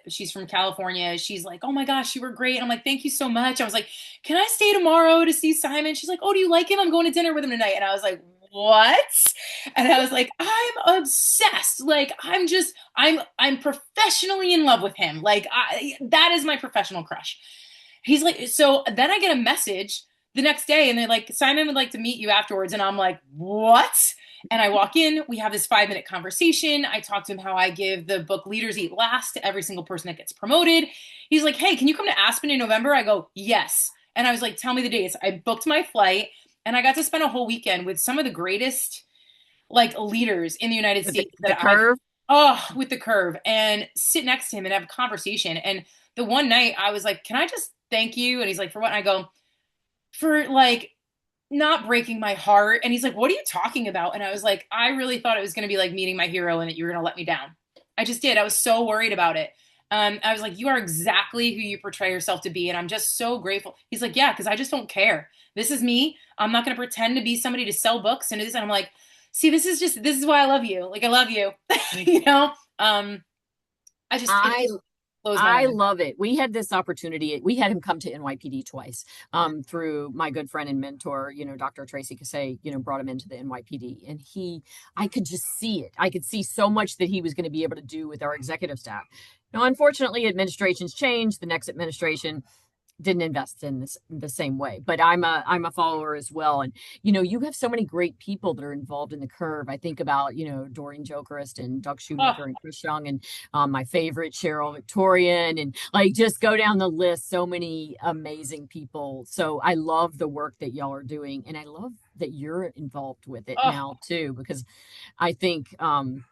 she's from California. She's like, oh my gosh, you were great. And I'm like, thank you so much. I was like, can I stay tomorrow to see Simon? She's like, oh, do you like him? I'm going to dinner with him tonight. And I was like, what? And I was like, I'm obsessed. Like, I'm professionally in love with him. Like, that is my professional crush. He's like, so then I get a message the next day, and they're like, Simon would like to meet you afterwards. And I'm like, what? And I walk in, we have this 5-minute conversation. I talk to him how I give the book Leaders Eat Last to every single person that gets promoted. He's like, hey, can you come to Aspen in November? I go, yes. And I was like, tell me the dates. I booked my flight, and I got to spend a whole weekend with some of the greatest like leaders in the United
With
States
the
that I've,
curve.
oh, with the curve, and sit next to him and have a conversation. And the one night I was like, can I just thank you? And he's like, for what? And I go, for like not breaking my heart. And he's like, what are you talking about? And I was like, I really thought it was going to be like meeting my hero and that you were going to let me down. I just did. I was so worried about it. I was like, you are exactly who you portray yourself to be. And I'm just so grateful. He's like, yeah, because I just don't care. This is me. I'm not going to pretend to be somebody to sell books. And I'm like, see, this is why I love you. Like, I love you, you know? It
I
blows my
I
mind.
love it. We had this opportunity. We had him come to NYPD twice, through my good friend and mentor, Dr. Tracy Cassay, brought him into the NYPD. And I could just see it. I could see so much that he was going to be able to do with our executive staff. Now, unfortunately, administrations changed. The next administration didn't invest in this the same way, but I'm a follower as well. And you have so many great people that are involved in the curve. I think about Doreen Jokerist and Doug
Oh,
Shoemaker and Chris Young, and my favorite Cheryl Victorian, and like just go down the list. So many amazing people. So I love the work that y'all are doing, and I love that you're involved with it
oh.
now too, because I think it kind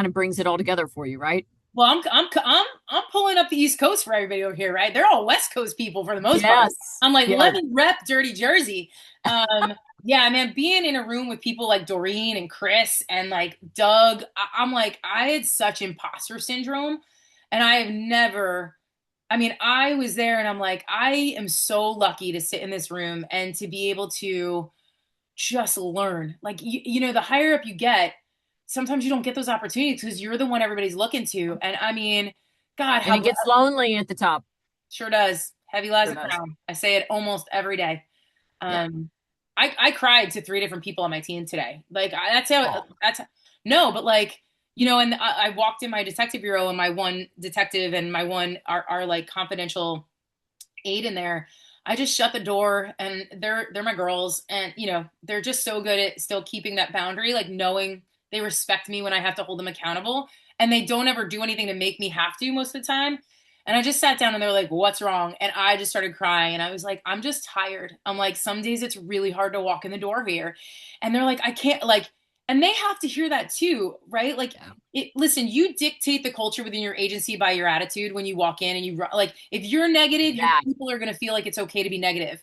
of brings it all together for you, right?
Well, I'm pulling up the East Coast for everybody over here, right? They're all West Coast people for the most part.
Yes.
I'm like, let
Yes.
me rep Dirty Jersey. Yeah, man, being in a room with people like Doreen and Chris and like Doug, I'm like, I had such imposter syndrome, and I have never I mean, I was there and I'm like, I am so lucky to sit in this room and to be able to just learn. Like, the higher up you get, sometimes you don't get those opportunities because you're the one everybody's looking to. And I mean, God,
And
how
it gets lonely at the top.
sure does. Heavy lies
Sure
the
does.
crown. I say it almost every day.
Yeah.
Um, I cried to three different people on my team today. Like that's how
Oh,
no, but like and I walked in my detective bureau and my one detective and my one our like confidential aide in there. I just shut the door and they're my girls and they're just so good at still keeping that boundary, like knowing they respect me when I have to hold them accountable and they don't ever do anything to make me have to most of the time. And I just sat down and they're like, "What's wrong?" And I just started crying and I was like, "I'm just tired." I'm like, "Some days it's really hard to walk in the door here." And they're like, "I can't like," and they have to hear that too, right? Like
yeah.
listen, you dictate the culture within your agency by your attitude when you walk in and like if you're negative, your
Exactly.
people are going to feel like it's okay to be negative.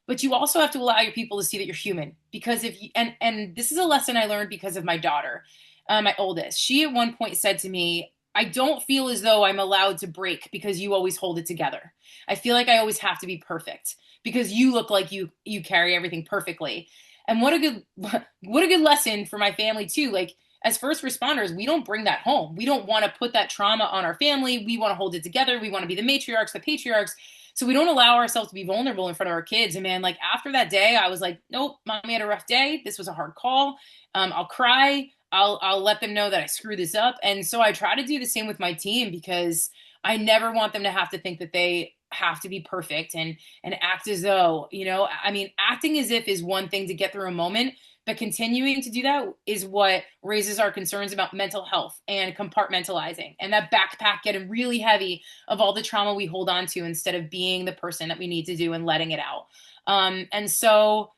But you also have to allow your people to see that you're human because if you, and this is a lesson I learned because of my daughter, my oldest. She at one point said to me, "I don't feel as though I'm allowed to break because you always hold it together. I feel like I always have to be perfect because you look like you carry everything perfectly." And what a good what a good lesson for my family too. Like as first responders, we don't bring that home. We don't want to put that trauma on our family. We want to hold it together. We want to be the matriarchs, the patriarchs. So we don't allow ourselves to be vulnerable in front of our kids. And man, like after that day, I was like, nope, mommy had a rough day. This was a hard call. I'll cry. I'll let them know that I screwed this up. And so I try to do the same with my team because I never want them to have to think that they have to be perfect and act as though, I mean, acting as if is one thing to get through a moment, but continuing to do that is what raises our concerns about mental health and compartmentalizing and that backpack getting really heavy of all the trauma we hold on to instead of being the person that we need to do and letting it out. And so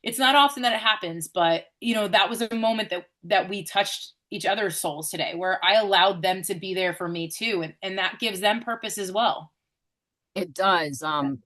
it's not often that it happens, but that was a moment that we touched each other's souls today, where I allowed them to be there for me too, and that gives them purpose as well.
It does. And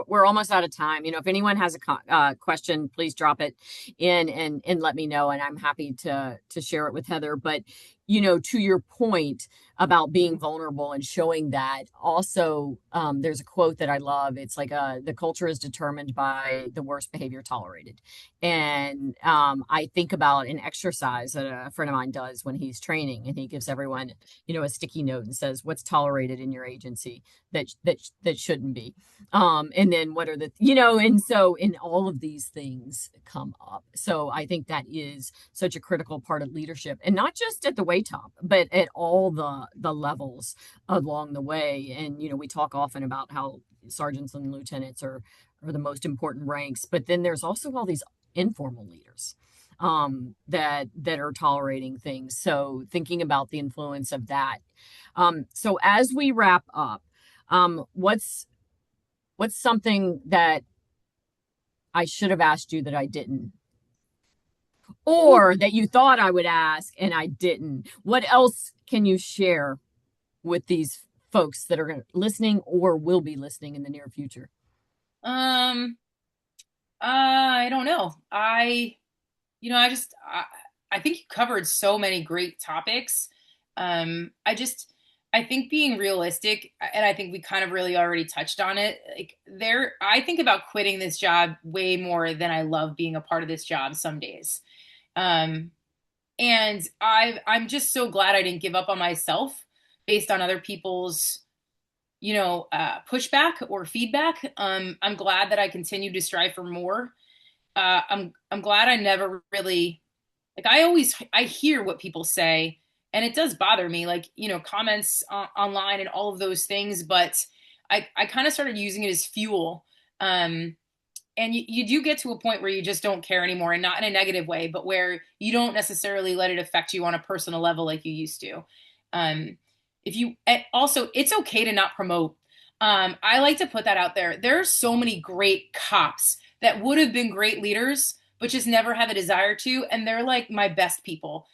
we're almost out of time. If anyone has a question, please drop it in and let me know, and I'm happy to share it with Heather. But to your point about being vulnerable and showing that, also, there's a quote that I love. It's like, the culture is determined by the worst behavior tolerated. And I think about an exercise that a friend of mine does when he's training, and he gives everyone, a sticky note and says, "What's tolerated in your agency that shouldn't be?" And then what are and so in all of these things come up. So I think that is such a critical part of leadership, and not just at the way top, but at all the levels along the way. And we talk often about how sergeants and lieutenants are the most important ranks, but then there's also all these informal leaders that are tolerating things. So thinking about the influence of that. So as we wrap up, what's something that I should have asked you that I didn't, or that you thought I would ask and I didn't? What else can you share with these folks that are listening or will be listening in the near future?
Um, I don't know. I think you covered so many great topics. I think being realistic, and I think we kind of really already touched on it. I think about quitting this job way more than I love being a part of this job some days. Um, and I'm just so glad I didn't give up on myself based on other people's pushback or feedback. I'm glad that I continue to strive for more. I'm glad I never really like I hear what people say and it does bother me, like comments online and all of those things, but I kind of started using it as fuel. And you do get to a point where you just don't care anymore, and not in a negative way, but where you don't necessarily let it affect you on a personal level like you used to. If you and also, it's okay to not promote. I like to put that out there. There are so many great cops that would have been great leaders, but just never have a desire to, and they're like my best people.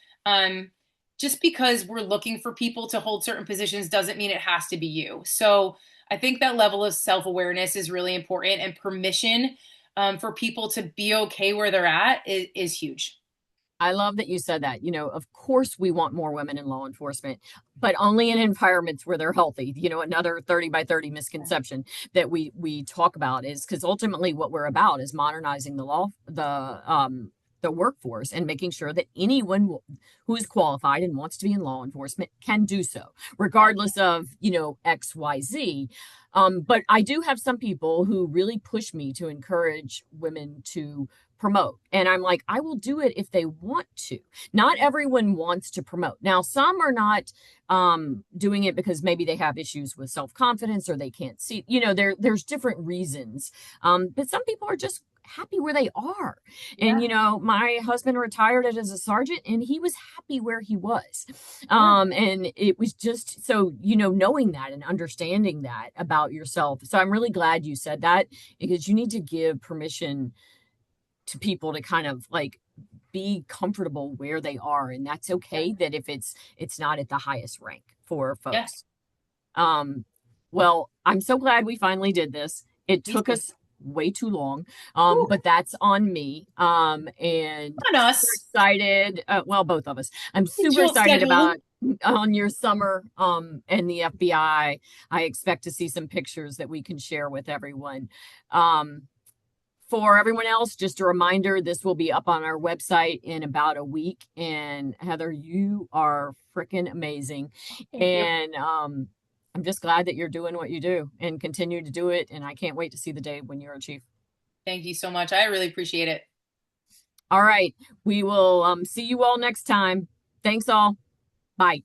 Just because we're looking for people to hold certain positions doesn't mean it has to be you. So I think that level of self-awareness is really important, and permission for people to be okay where they're at is huge.
I love that you said that. Of course we want more women in law enforcement, but only in environments where they're healthy. Another 30 by 30 misconception that we talk about is because ultimately what we're about is modernizing the workforce and making sure that anyone who is qualified and wants to be in law enforcement can do so, regardless of, XYZ. But I do have some people who really push me to encourage women to promote. And I'm like, I will do it if they want to. Not everyone wants to promote. Now, some are not doing it because maybe they have issues with self-confidence or they can't see, there's different reasons. But some people are just happy where they are. And,
Yeah.
my husband retired as a sergeant and he was happy where he was.
Yeah.
And it was just so, knowing that and understanding that about yourself. So I'm really glad you said that because you need to give permission to people to kind of like be comfortable where they are, and that's
Yeah.
okay that if it's not at the highest rank for
Yeah.
folks. Well, I'm so glad we finally did this. It
Me
took
too.
us way too long,
Whew,
but that's on me. And
on
super
us.
excited, well, both of us. I'm super
Jolt
excited
schedule.
about on your summer and the FBI. I expect to see some pictures that we can share with everyone. For everyone else, just a reminder, this will be up on our website in about a week. And Heather, you are freaking amazing.
Thank you.
And I'm just glad that you're doing what you do and continue to do it. And I can't wait to see the day when you're a chief.
Thank you so much. I really appreciate it.
All right. We will see you all next time. Thanks all. Bye.